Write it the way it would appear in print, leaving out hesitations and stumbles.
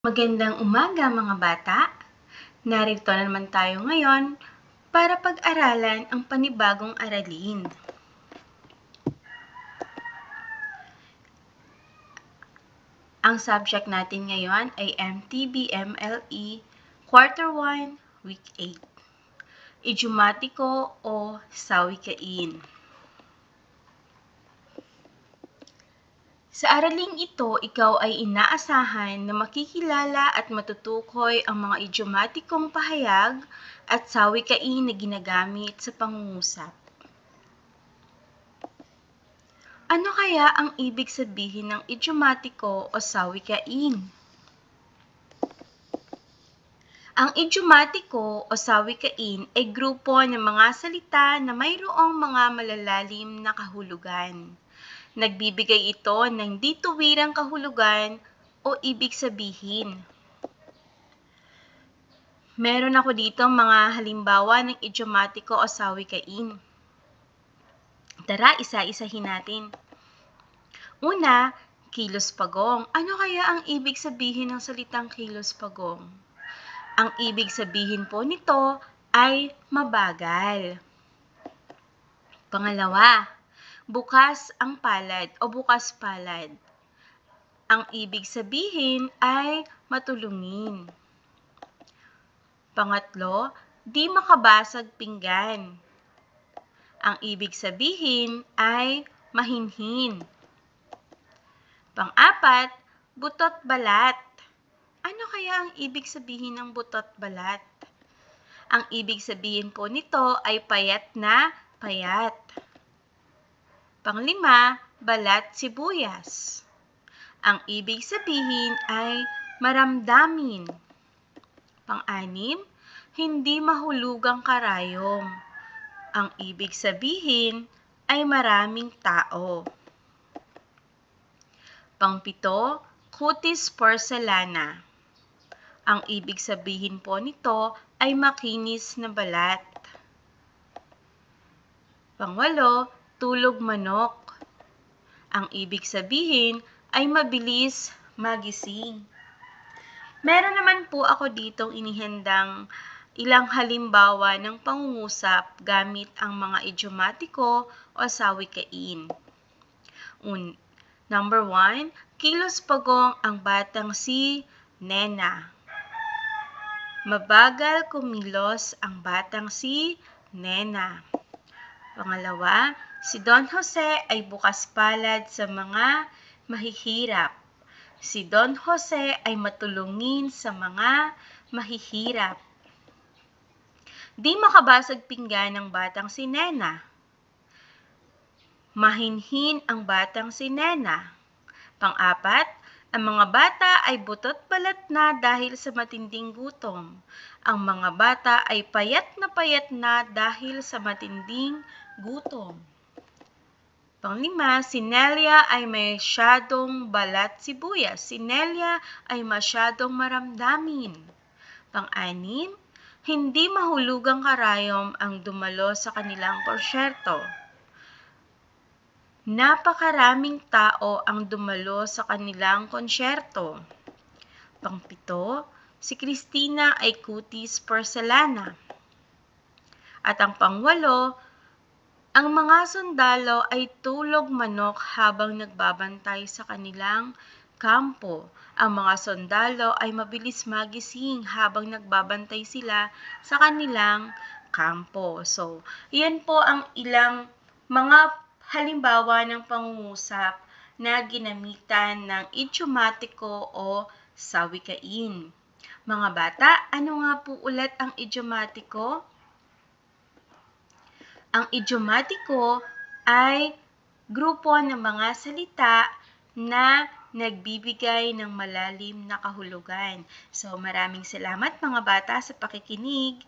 Magandang umaga mga bata! Narito na naman tayo ngayon para pag-aralan ang panibagong aralin. Ang subject natin ngayon ay MTBMLE Quarter 1, Week 8. Idiomatiko o sawikain. Sa araling ito, ikaw ay inaasahan na makikilala at matutukoy ang mga idiomatikong pahayag at sawikain na ginagamit sa pangungusap. Ano kaya ang ibig sabihin ng idiomatiko o sawikain? Ang idiomatiko o sawikain ay grupo ng mga salita na mayroong mga malalalim na kahulugan. Nagbibigay ito ng dituwirang kahulugan o ibig sabihin. Meron ako dito mga halimbawa ng idiomatiko o sawikain. Tara, isa-isahin natin. Una, kilos pagong. Ano kaya ang ibig sabihin ng salitang kilos pagong? Ang ibig sabihin po nito ay mabagal. Pangalawa, bukas ang palad o bukas palad. Ang ibig sabihin ay matulungin. Pangatlo, di makabasag pinggan. Ang ibig sabihin ay mahinhin. Pang-apat, butot balat. Ano kaya ang ibig sabihin ng butot balat? Ang ibig sabihin po nito ay payat na payat. Panglima, balat sibuyas. Ang ibig sabihin ay maramdamin. Pang-anim, hindi mahulugang karayom. Ang ibig sabihin ay maraming tao. Pang-pito, cutis porcelana. Ang ibig sabihin po nito ay makinis na balat. Pang-walo, tulog manok. Ang ibig sabihin ay mabilis magising. Meron naman po ako ditong inihandang ilang halimbawa ng pangungusap gamit ang mga idiomatiko o sawikain. Number 1, kilos pagong ang batang si Nena. Mabagal kumilos ang batang si Nena. Pangalawa, si Don Jose ay bukas palad sa mga mahihirap. Si Don Jose ay matulungin sa mga mahihirap. Di makabasag pinggan ng batang si Nena. Mahinhin ang batang si Nena. Pang-apat, ang mga bata ay butot balat na dahil sa matinding gutom. Ang mga bata ay payat na dahil sa matinding gutom. Pang-lima, si Nelia ay masyadong balat sibuyas. Si Nelia ay masyadong maramdamin. Pang-anim, hindi mahulugang karayom ang dumalo sa kanilang konsyerto. Napakaraming tao ang dumalo sa kanilang konsyerto. Pang-pito, si Christina ay cutis porcelana. At ang pang-walo, ang mga sundalo ay tulog manok habang nagbabantay sa kanilang kampo. Ang mga sundalo ay mabilis magising habang nagbabantay sila sa kanilang kampo. So, yan po ang ilang mga halimbawa ng pangungusap na ginamitan ng idiomatiko o sawikain. Mga bata, ano nga po ulit ang idiomatiko? Ang idiomatiko ay grupo ng mga salita na nagbibigay ng malalim na kahulugan. So, maraming salamat mga bata sa pakikinig.